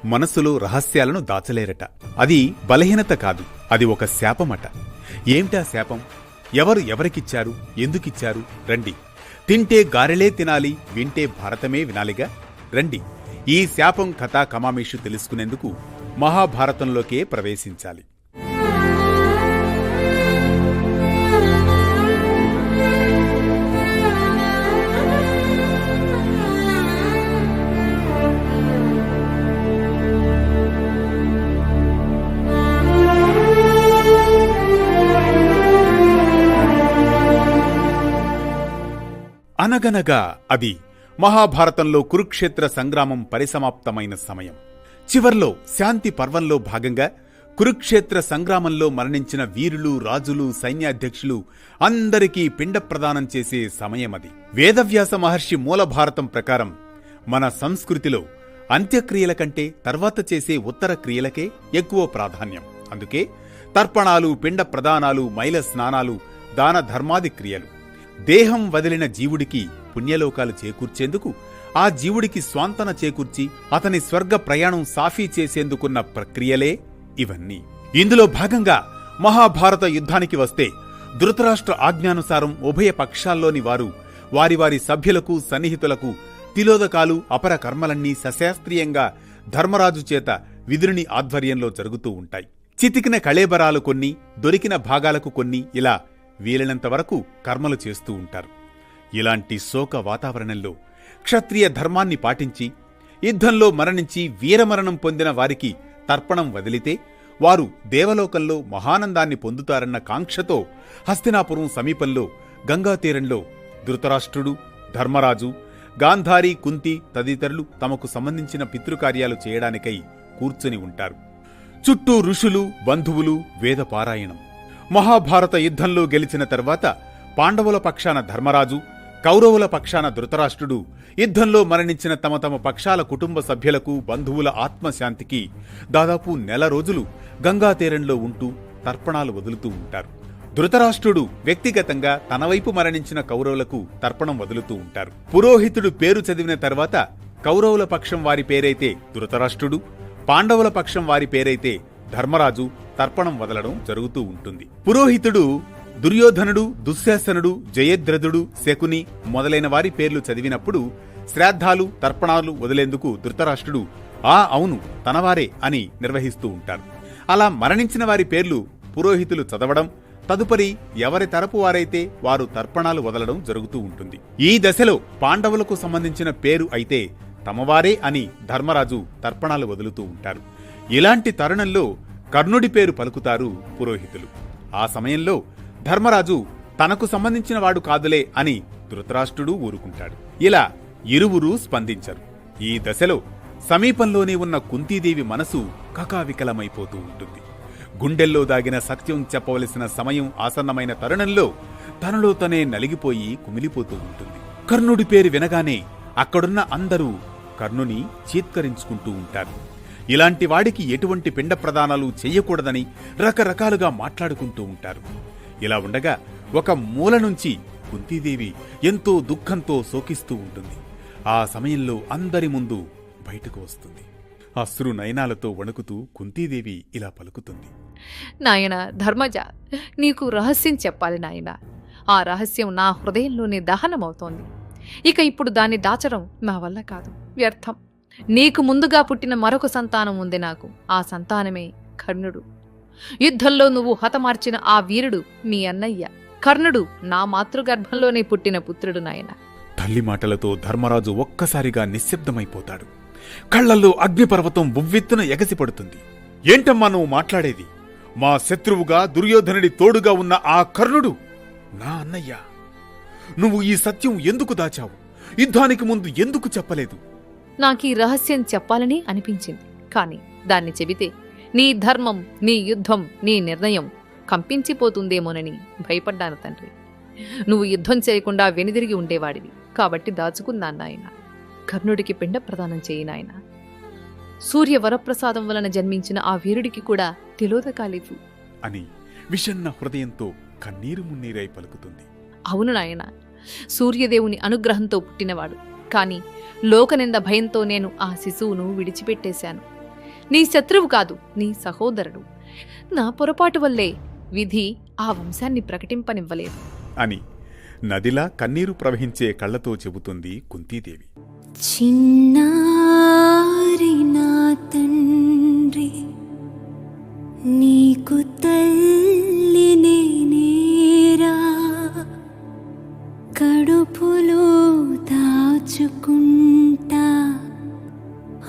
మనసులో రహస్యాలను దాచలేరట. అది బలహీనత కాదు, అది ఒక శాపమట. ఏమిటా శాపం? ఎవరు ఎవరికిచ్చారు, ఎందుకిచ్చారు? రండి. తింటే గారెలే తినాలి, వింటే భారతమే వినాలిగా. రండి, ఈ శాపం కథా కమామేషు తెలుసుకునేందుకు మహాభారతంలోకే ప్రవేశించాలి. అనగనగా అది మహాభారతంలో కురుక్షేత్ర సంగ్రామం పరిసమాప్తమైన సమయం. చివర్లో శాంతి పర్వంలో భాగంగా కురుక్షేత్ర సంగ్రామంలో మరణించిన వీరులు, రాజులు, సైన్యాధ్యక్షులు అందరికీ పిండ ప్రదానం చేసే సమయమది. వేదవ్యాస మహర్షి మూల భారతం ప్రకారం మన సంస్కృతిలో అంత్యక్రియల కంటే తర్వాత చేసే ఉత్తర క్రియలకే ఎక్కువ ప్రాధాన్యం. అందుకే తర్పణాలు, పిండ ప్రదానాలు, మైల స్నానాలు, దాన ధర్మాది క్రియలు. దేహం వదిలిన జీవుడికి పుణ్యలోకాలు చేకూర్చేందుకు, ఆ జీవుడికి స్వాంతన చేకూర్చి అతని స్వర్గ ప్రయాణం సాఫీ చేసేందుకున్న ప్రక్రియలే ఇవన్నీ. ఇందులో భాగంగా మహాభారత యుద్ధానికి వస్తే ధృతరాష్ట్ర ఆజ్ఞానుసారం ఉభయ పక్షాల్లోని వారు వారి వారి సభ్యులకు, సన్నిహితులకు తిలోదకాలు, అపర కర్మలన్నీ సశాస్త్రీయంగా ధర్మరాజు చేత విదురుని ఆధ్వర్యంలో జరుగుతూ ఉంటాయి. చితికిన కళేబరాలు కొన్ని, దొరికిన భాగాలకు కొన్ని, ఇలా వీలైనంతవరకు కర్మలు చేస్తూ ఉంటారు. ఇలాంటి శోక వాతావరణంలో క్షత్రియ ధర్మాన్ని పాటించి యుద్ధంలో మరణించి వీరమరణం పొందిన వారికి తర్పణం వదిలితే వారు దేవలోకంలో మహానందాన్ని పొందుతారన్న కాంక్షతో హస్తినాపురం సమీపంలో గంగాతీరంలో ధృతరాష్ట్రుడు, ధర్మరాజు, గాంధారి, కుంతి తదితరులు తమకు సంబంధించిన పితృకార్యాలు చేయడానికై కూర్చుని ఉంటారు. చుట్టూ ఋషులు, బంధువులు, వేదపారాయణం. మహాభారత యుద్ధంలో గెలిచిన తర్వాత పాండవుల పక్షాన ధర్మరాజు, కౌరవుల పక్షాన ధృతరాష్ట్రుడు యుద్ధంలో మరణించిన తమ తమ పక్షాల కుటుంబ సభ్యులకు, బంధువుల ఆత్మశాంతికి దాదాపు నెల రోజులు గంగాతీరంలో ఉంటూ తర్పణాలు వదులుతూ ఉంటారు. ధృతరాష్ట్రుడు వ్యక్తిగతంగా తన వైపు మరణించిన కౌరవులకు తర్పణం వదులుతూ ఉంటారు. పురోహితుడు పేరు చదివిన తర్వాత కౌరవుల పక్షం వారి పేరైతే ధృతరాష్ట్రుడు, పాండవుల పక్షం వారి పేరైతే ధర్మరాజు తర్పణం వదలడం జరుగుతూ ఉంటుంది. పురోహితుడు దుర్యోధనుడు, దుశ్శాసనుడు, జయద్రథుడు, శకుని మొదలైన వారి పేర్లు చదివినప్పుడు శ్రాద్ధాలు, తర్పణాలు వదిలేందుకు ధృతరాష్ట్రుడు అవును తనవారే అని నిర్వహిస్తూ ఉంటారు. అలా మరణించిన వారి పేర్లు పురోహితులు చదవడం, తదుపరి ఎవరి తరపు వారైతే వారు తర్పణాలు వదలడం జరుగుతూ ఉంటుంది. ఈ దశలో పాండవులకు సంబంధించిన పేరు అయితే తమవారే అని ధర్మరాజు తర్పణాలు వదులుతూ ఉంటారు. ఇలాంటి తరుణంలో కర్ణుడి పేరు పలుకుతారు పురోహితులు. ఆ సమయంలో ధర్మరాజు తనకు సంబంధించిన వాడు కాదులే అని ధృతరాష్ట్రుడు ఊరుకుంటాడు. ఇలా ఇరువురూ స్పందించరు. ఈ దశలో సమీపంలోనే ఉన్న కుంతీదేవి మనసు కకావికలమైపోతూ ఉంటుంది. గుండెల్లో దాగిన సత్యం చెప్పవలసిన సమయం ఆసన్నమైన తరుణంలో తనలో తనే నలిగిపోయి కుమిలిపోతూ ఉంటుంది. కర్ణుడి పేరు వినగానే అక్కడున్న అందరూ కర్ణుని చీత్కరించుకుంటూ ఉంటారు. ఇలాంటి వాడికి ఎటువంటి పిండ ప్రదానాలు చెయ్యకూడదని రకరకాలుగా మాట్లాడుకుంటూ ఉంటారు. ఇలా ఉండగా ఒక మూల నుంచి కుంతీదేవి ఎంతో దుఃఖంతో శోకిస్తూ ఉంటుంది. ఆ సమయంలో అందరి ముందు బయటకు వస్తుంది. అశ్రు నయనాలతో వణుకుతూ కుంతీదేవి ఇలా పలుకుతుంది. నాయనా ధర్మజ, నీకు రహస్యం చెప్పాలి నాయనా. ఆ రహస్యం నా హృదయంలోనే దహనమవుతోంది. ఇక ఇప్పుడు దాన్ని దాచడం నా వల్ల కాదు, వ్యర్థం. నీకు ముందుగా పుట్టిన మరొక సంతానం ఉంది నాకు. ఆ సంతానమే కర్ణుడు. యుద్ధంలో నువ్వు హతమార్చిన ఆ వీరుడు మీ అన్నయ్య కర్ణుడు నా మాతృగర్భంలోనే పుట్టిన పుత్రుడు నాయన. తల్లి మాటలతో ధర్మరాజు ఒక్కసారిగా నిశ్శబ్దమైపోతాడు. కళ్లల్లో అగ్నిపర్వతం ఉవ్వెత్తున ఎగసిపడుతుంది. ఏంటమ్మా నువ్వు మాట్లాడేది? మా శత్రువుగా దుర్యోధనుడి తోడుగా ఉన్న ఆ కర్ణుడు నా అన్నయ్య. నువ్వు ఈ సత్యం ఎందుకు దాచావు? యుద్ధానికి ముందు ఎందుకు చెప్పలేదు? నాకీ రహస్యం చెప్పాలని అనిపించింది. కాని దాన్ని చెబితే నీ ధర్మం, నీ యుద్ధం, నీ నిర్ణయం కంపించిపోతుందేమోనని భయపడ్డాను తండ్రి. నువ్వు యుద్ధం చేయకుండా వెనుదిరిగి ఉండేవాడివి కాబట్టి దాచుకున్నాను నాయన. కర్ణుడికి పిండ ప్రదానం చేయి నాయన. సూర్య వరప్రసాదం వలన జన్మించిన ఆ వీరుడికి కూడా తిలోదకాలివ్వు అని విషన్న హృదయంతో కన్నీరు మున్నీరై పలుకుతుంది. అవును నాయన, సూర్యదేవుని అనుగ్రహంతో పుట్టినవాడు. కాని లోకనింద భయంతో నేను ఆ శిశువును విడిచిపెట్టేశాను. నీ శత్రువు కాదు, నీ సహోదరుడు. నా పొరపాటు వల్లే విధి ఆ వంశాన్ని ప్రకటింపనివ్వలేదు అని నదిలా కన్నీరు ప్రవహించే కళ్ళతో చెబుతుంది కుంతీదేవి. చిన్నారి నా తండ్రి, నీకు తల్లి నేనేరా, కడుపులో దాచుకుంటా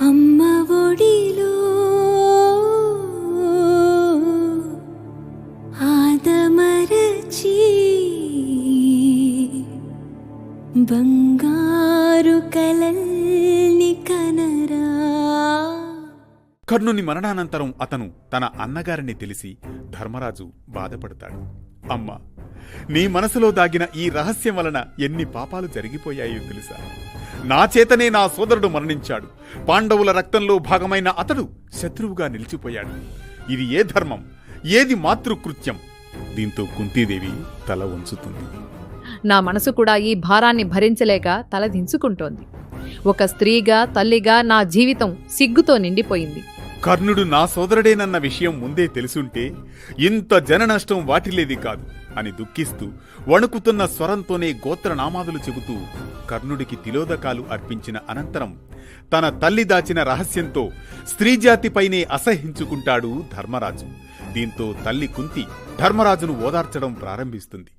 అమ్మ ఒడిలో ఆదమరచి బంగారు కలల్ని కనరా. కర్ణుని మరణానంతరం అతను తన అన్నగారిని తెలిసి ధర్మరాజు బాధపడతాడు. అమ్మా, నీ మనసులో దాగిన ఈ రహస్యం వలన ఎన్ని పాపాలు జరిగిపోయాయో తెలుసా? నా చేతనే నా సోదరుడు మరణించాడు. పాండవుల రక్తంలో భాగమైన అతడు శత్రువుగా నిలిచిపోయాడు. ఇది ఏ ధర్మం, ఏది మాతృకృత్యం? దీంతో కుంతీదేవి తల వంచుతుంది. నా మనసు కూడా ఈ భారాన్ని భరించలేక తలదించుకుంటోంది. ఒక స్త్రీగా, తల్లిగా నా జీవితం సిగ్గుతో నిండిపోయింది. కర్ణుడు నా సోదరుడేనన్న విషయం ముందే తెలుసుంటే ఇంత జననష్టం వాటిల్లేది కాదు అని దుఃఖిస్తూ వణుకుతున్న స్వరంతోనే గోత్రనామాదులు చెబుతూ కర్ణుడికి తిలోదకాలు అర్పించిన అనంతరం తన తల్లి దాచిన రహస్యంతో స్త్రీజాతిపైనే అసహించుకుంటాడు ధర్మరాజు. దీంతో తల్లి కుంతి ధర్మరాజును ఓదార్చడం ప్రారంభిస్తుంది.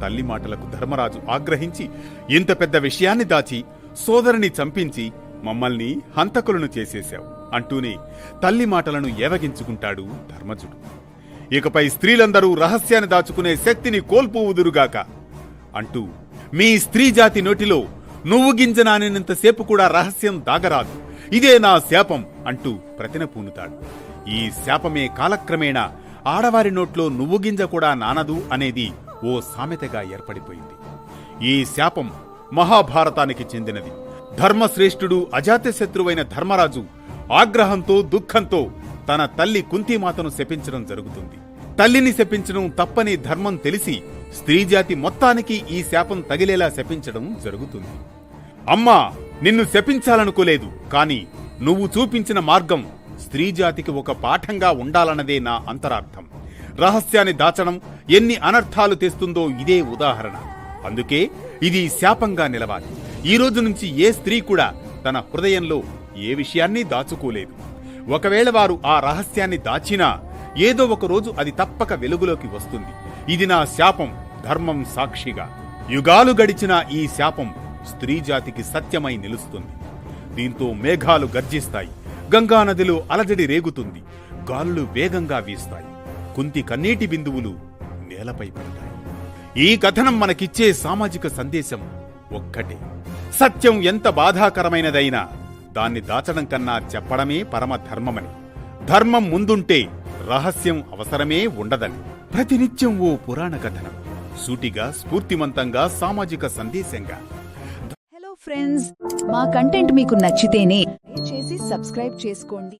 తల్లి మాటలకు ధర్మరాజు ఆగ్రహించి, ఇంత పెద్ద విషయాన్ని దాచి సోదరుని చంపించి మమ్మల్ని హంతకులను చేసేశావు అంటూనే తల్లి మాటలను ఏవగించుకుంటాడు ధర్మజుడు. ఇకపై స్త్రీలందరూ రహస్యాన్ని దాచుకునే శక్తిని కోల్పోవుదురుగాక అంటూ, మీ స్త్రీ జాతి నోటిలో నువ్వు గింజనానినంతసేపు కూడా రహస్యం దాగరాదు, ఇదే నా శాపం అంటూ ప్రతిన పూనుతాడు. ఈ శాపమే కాలక్రమేణా ఆడవారి నోట్లో నువ్వు గింజ కూడా నానదు అనేది ఓ సామెతగా ఏర్పడిపోయింది. ఈ శాపం మహాభారతానికి చెందినది. ధర్మశ్రేష్ఠుడు అజాతశత్రువైన ధర్మరాజు ఆగ్రహంతో, దుఃఖంతో తన తల్లి కుంతీమాతను శపించడం జరుగుతుంది. తల్లిని శపించడం తప్పని ధర్మం తెలిసి స్త్రీజాతి మొత్తానికి ఈ శాపం తగిలేలా శపించడం జరుగుతుంది. అమ్మా, నిన్ను శపించాలనుకోలేదు, కాని నువ్వు చూపించిన మార్గం స్త్రీజాతికి ఒక పాఠంగా ఉండాలన్నదే నా అంతరార్థం. రహస్యాన్ని దాచడం ఎన్ని అనర్థాలు తెస్తుందో ఇదే ఉదాహరణ. అందుకే ఇది శాపంగా నిలవాలి. ఈ రోజు నుంచి ఏ స్త్రీ కూడా తన హృదయంలో ఏ విషయాన్ని దాచుకోలేదు. ఒకవేళ వారు ఆ రహస్యాన్ని దాచినా ఏదో ఒక రోజు అది తప్పక వెలుగులోకి వస్తుంది. ఇది నా శాపం, ధర్మం సాక్షిగా. యుగాలు గడిచిన ఈ శాపం స్త్రీజాతికి సత్యమై నిలుస్తుంది. దీంతో మేఘాలు గర్జిస్తాయి, గంగానదిలో అలజడి రేగుతుంది, గాలులు వేగంగా వీస్తాయి, కుంతి కన్నీటి బిందువులు నేలపై పడతాయి. ఈ కథనం మనకిచ్చే సామాజిక సందేశం ఒక్కటే: సత్యం ఎంత బాధాకరమైనదైనా దాన్ని దాచడం కన్నా చెప్పడమే పరమధర్మమని, ధర్మం ముందుంటే రహస్యం అవసరమే ఉండదని. ప్రతినిత్యం ఓ పురాణ కథనం, సూటిగా, స్ఫూర్తిమంతంగా, సామాజిక సందేశంగా. హలో ఫ్రెండ్స్, మా కంటెంట్ మీకు నచ్చితేనే దయచేసి సబ్స్క్రైబ్ చేసుకోండి.